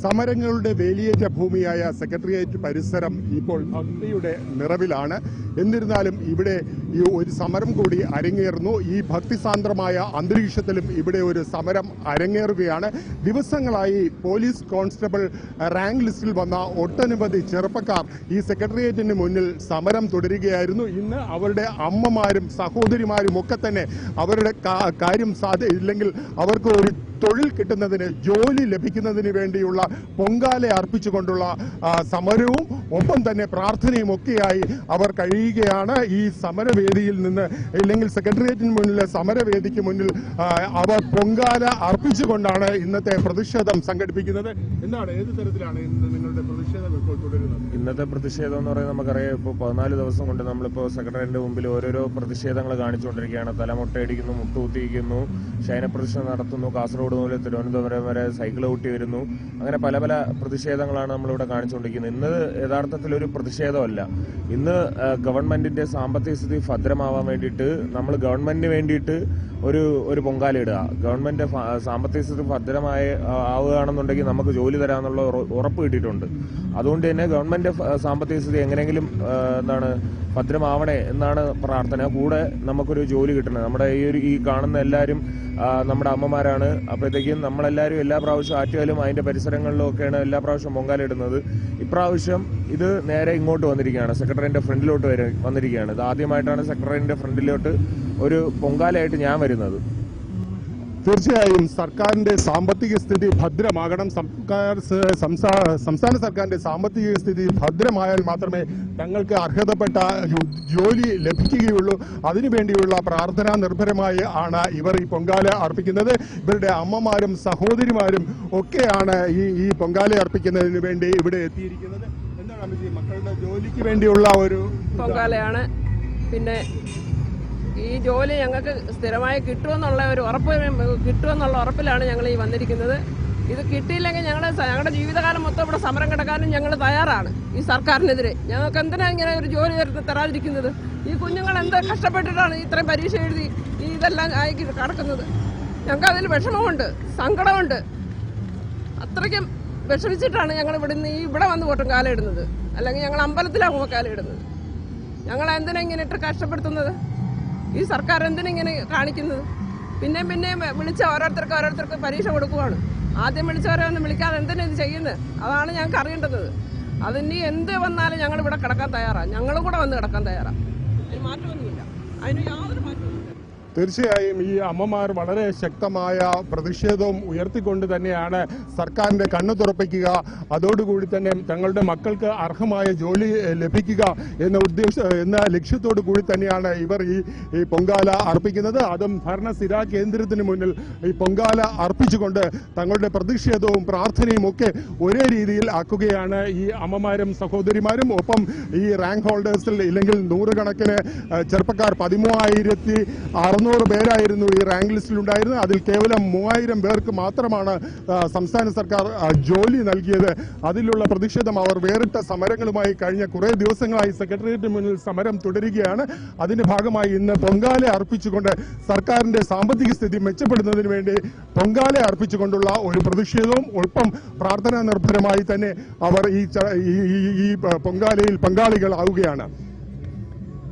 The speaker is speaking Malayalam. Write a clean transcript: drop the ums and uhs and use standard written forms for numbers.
സമരങ്ങളുടെ വേലിയേറ്റ ഭൂമിയായ സെക്രട്ടേറിയറ്റ് പരിസരം ഇപ്പോൾ ഭക്തിയുടെ നിറവിലാണ്. എന്നിരുന്നാലും ഇവിടെ ഈ ഒരു സമരം കൂടി അരങ്ങേറുന്നു. ഈ ഭക്തിസാന്ദ്രമായ അന്തരീക്ഷത്തിലും ഇവിടെ ഒരു സമരം അരങ്ങേറുകയാണ്. ദിവസങ്ങളായി പോലീസ് കോൺസ്റ്റബിൾ റാങ്ക് ലിസ്റ്റിൽ വന്ന ഒട്ടനവധി ചെറുപ്പക്കാർ ഈ സെക്രട്ടേറിയറ്റിന് മുന്നിൽ സമരം തുടരുകയായിരുന്നു. ഇന്ന് അവരുടെ അമ്മമാരും സഹോദരിമാരും ഒക്കെ തന്നെ അവരുടെ കാര്യം ഇല്ലെങ്കിൽ അവർക്ക് ഒരു തൊഴിൽ കിട്ടുന്നതിന്, ജോലി ലഭിക്കുന്നതിന് വേണ്ടിയുള്ള പൊങ്കാല അർപ്പിച്ചുകൊണ്ടുള്ള സമരവും ഒപ്പം തന്നെ പ്രാർത്ഥനയും ഒക്കെയായി അവർ കഴിയുകയാണ്. ഈ സമരവേദിയിൽ നിന്ന് ഇല്ലെങ്കിൽ സെക്രട്ടേറിയറ്റിന് മുന്നിലെ സമരവേദിക്ക് മുന്നിൽ അവർ പൊങ്കാല അർപ്പിച്ചുകൊണ്ടാണ് ഇന്നത്തെ പ്രതിഷേധം സംഘടിപ്പിക്കുന്നത്. എന്താണ്, ഏത് തരത്തിലാണ് ഇന്ന് നിങ്ങളുടെ പ്രതിഷേധം ഇപ്പോൾ തുടരുന്നത്? ഇന്നത്തെ പ്രതിഷേധം എന്ന് പറയുന്നത് നമുക്കറിയാം, ഇപ്പോൾ 14 ദിവസം കൊണ്ട് നമ്മളിപ്പോൾ സെക്രട്ടേറിയറ്റിന്റെ മുമ്പിൽ ഓരോരോ പ്രതിഷേധങ്ങൾ കാണിച്ചുകൊണ്ടിരിക്കുകയാണ്. തലമുട്ടയടിക്കുന്നു, മുട്ടുകുത്തിയിരിക്കുന്നു, ശയനപ്രദർശനം നടത്തുന്നു, കാസർഗോഡ് മുതൽ തിരുവനന്തപുരം വരെ സൈക്കിൾ ഊട്ടി വരുന്നു. അങ്ങനെ പല പല പ്രതിഷേധങ്ങളാണ് നമ്മളിവിടെ കാണിച്ചുകൊണ്ടിരിക്കുന്നത്. ഇന്ന് യഥാർത്ഥത്തിൽ ഒരു പ്രതിഷേധമല്ല. ഇന്ന് ഗവൺമെന്റിന്റെ സാമ്പത്തിക സ്ഥിതി ഭദ്രമാവാൻ വേണ്ടിയിട്ട് നമ്മൾ ഗവൺമെന്റിന് വേണ്ടിയിട്ട് ഒരു പൊങ്കാല ഇടുക. ഗവൺമെന്റ് സാമ്പത്തിക സ്ഥിതി ഭദ്രമായി ആവുകയാണെന്നുണ്ടെങ്കിൽ നമുക്ക് ജോലി തരാമെന്നുള്ള ഉറപ്പ് കിട്ടിയിട്ടുണ്ട്. അതുകൊണ്ട് തന്നെ ഗവൺമെന്റ് സാമ്പത്തിക സ്ഥിതി എങ്ങനെയെങ്കിലും ഭദ്രമാവണേ എന്നാണ് പ്രാർത്ഥന. കൂടെ നമുക്കൊരു ജോലി കിട്ടണം. നമ്മുടെ ഈ കാണുന്ന എല്ലാവരും നമ്മുടെ അമ്മമാരാണ്. അപ്പോഴത്തേക്കും നമ്മളെല്ലാവരും എല്ലാ പ്രാവശ്യവും ആറ്റുകാലും അതിന്റെ പരിസരങ്ങളിലും ഒക്കെയാണ് എല്ലാ പ്രാവശ്യവും പൊങ്കാല ഇടുന്നത്. ഇപ്രാവശ്യം ഇത് നേരെ ഇങ്ങോട്ട് വന്നിരിക്കുകയാണ്, സെക്രട്ടറിന്റെ ഫ്രണ്ടിലോട്ട് വന്നിരിക്കുകയാണ്. ഇത് ആദ്യമായിട്ടാണ് സെക്രട്ടറിന്റെ ഫ്രണ്ടിലോട്ട് ഒരു പൊങ്കാലയായിട്ട് ഞാൻ വരുന്നത്. തീർച്ചയായും സർക്കാരിന്റെ സാമ്പത്തിക സ്ഥിതി ഭദ്രമാകണം. സംസ്ഥാന സർക്കാരിന്റെ സാമ്പത്തിക സ്ഥിതി ഭദ്രമായാൽ മാത്രമേ തങ്ങൾക്ക് അർഹതപ്പെട്ട ജോലി ലഭിക്കുകയുള്ളൂ. അതിനുവേണ്ടിയുള്ള പ്രാർത്ഥനാ നിർഭരമായി ആണ് ഇവർ ഈ പൊങ്കാല അർപ്പിക്കുന്നത്. ഇവരുടെ അമ്മമാരും സഹോദരിമാരും ഒക്കെയാണ് ഈ പൊങ്കാല അർപ്പിക്കുന്നതിന് വേണ്ടി ഇവിടെ എത്തിയിരിക്കുന്നത്. എന്താണ് മക്കളുടെ ജോലിക്ക് വേണ്ടിയുള്ള ഒരു പൊങ്കാലയാണ്. പിന്നെ ഈ ജോലി ഞങ്ങൾക്ക് സ്ഥിരമായി കിട്ടുമെന്നുള്ള ഒരു ഉറപ്പിലാണ് ഞങ്ങൾ ഈ വന്നിരിക്കുന്നത്. ഇത് കിട്ടിയില്ലെങ്കിൽ ഞങ്ങളുടെ ജീവിതകാലം മൊത്തം ഇവിടെ സമരം കിടക്കാനും ഞങ്ങൾ തയ്യാറാണ്. ഈ സർക്കാരിനെതിരെ ഞങ്ങൾക്ക് എന്തിനാ ഇങ്ങനെ ഒരു ജോലി തരാതിരിക്കുന്നത്? ഈ കുഞ്ഞുങ്ങൾ എന്ത് കഷ്ടപ്പെട്ടിട്ടാണ് ഇത്രയും പരീക്ഷ എഴുതി ഇതെല്ലാം ആയി കിടക്കുന്നത്? ഞങ്ങൾക്ക് അതിൽ വിഷമമുണ്ട്, സങ്കടമുണ്ട്. അത്രയ്ക്കും വിഷമിച്ചിട്ടാണ് ഞങ്ങൾ ഇവിടെ വന്ന് പൊട്ടുംകാല ഇടുന്നത്. അല്ലെങ്കിൽ ഞങ്ങൾ അമ്പലത്തിലാകുമ്പോൾ കാല ഇടുന്നത്. ഞങ്ങൾ എന്തിനാ ഇങ്ങനെ ഇട്ട് കഷ്ടപ്പെടുത്തുന്നത്? ഈ സർക്കാർ എന്തിനിങ്ങനെ കാണിക്കുന്നത്? പിന്നെ വിളിച്ച ഓരോരുത്തർക്ക് പരീക്ഷ കൊടുക്കുവാണ്. ആദ്യം വിളിച്ചവരെ ഒന്നും വിളിക്കാതെ എന്തിനാ ഇത് ചെയ്യുന്നത്? അതാണ് ഞങ്ങൾക്ക് അറിയേണ്ടത്. അതിനി എന്ത് വന്നാലും ഞങ്ങൾ ഇവിടെ കിടക്കാൻ തയ്യാറാണ്. ഞങ്ങളും കൂടെ വന്ന് കിടക്കാൻ തയ്യാറാണ്. അതിന് മാറ്റമൊന്നുമില്ല, അതിന് യാതൊരു മാറ്റവും. തീർച്ചയായും ഈ അമ്മമാർ വളരെ ശക്തമായ പ്രതിഷേധവും ഉയർത്തിക്കൊണ്ട് തന്നെയാണ് സർക്കാരിന്റെ കണ്ണു തുറപ്പിക്കുക, അതോടുകൂടി തന്നെ തങ്ങളുടെ മക്കൾക്ക് അർഹമായ ജോലി ലഭിക്കുക എന്ന ലക്ഷ്യത്തോടു കൂടി തന്നെയാണ് ഇവർ ഈ പൊങ്കാല അർപ്പിക്കുന്നത്. അതും ഭരണസ്ഥിരാ കേന്ദ്രത്തിന് മുന്നിൽ ഈ പൊങ്കാല അർപ്പിച്ചുകൊണ്ട് തങ്ങളുടെ പ്രതിഷേധവും പ്രാർത്ഥനയും ഒക്കെ ഒരേ രീതിയിൽ ആക്കുകയാണ് ഈ അമ്മമാരും സഹോദരിമാരും. ഒപ്പം ഈ റാങ്ക് ഹോൾഡേഴ്സിൽ ഇല്ലെങ്കിൽ നൂറുകണക്കിന് ചെറുപ്പക്കാർ 13,600 പേരായിരുന്നു ഈ റാങ്ക് ലിസ്റ്റിൽ ഉണ്ടായിരുന്നത്. അതിൽ കേവലം 3000 പേർക്ക് മാത്രമാണ് സംസ്ഥാന സർക്കാർ ജോലി നൽകിയത്. അതിലുള്ള പ്രതിഷേധം അവർ വേറിട്ട സമരങ്ങളുമായി കഴിഞ്ഞ കുറേ ദിവസങ്ങളായി സെക്രട്ടേറിയറ്റിന് മുന്നിൽ സമരം തുടരുകയാണ്. അതിന്റെ ഭാഗമായി ഇന്ന് പൊങ്കാല അർപ്പിച്ചുകൊണ്ട് സർക്കാരിന്റെ സാമ്പത്തിക സ്ഥിതി മെച്ചപ്പെടുന്നതിന് വേണ്ടി പൊങ്കാല അർപ്പിച്ചുകൊണ്ടുള്ള ഒരു പ്രതിഷേധവും ഒപ്പം പ്രാർത്ഥനാ നിർഭരമായി തന്നെ അവർ ഈ പൊങ്കാലയിൽ പങ്കാളികളാവുകയാണ്.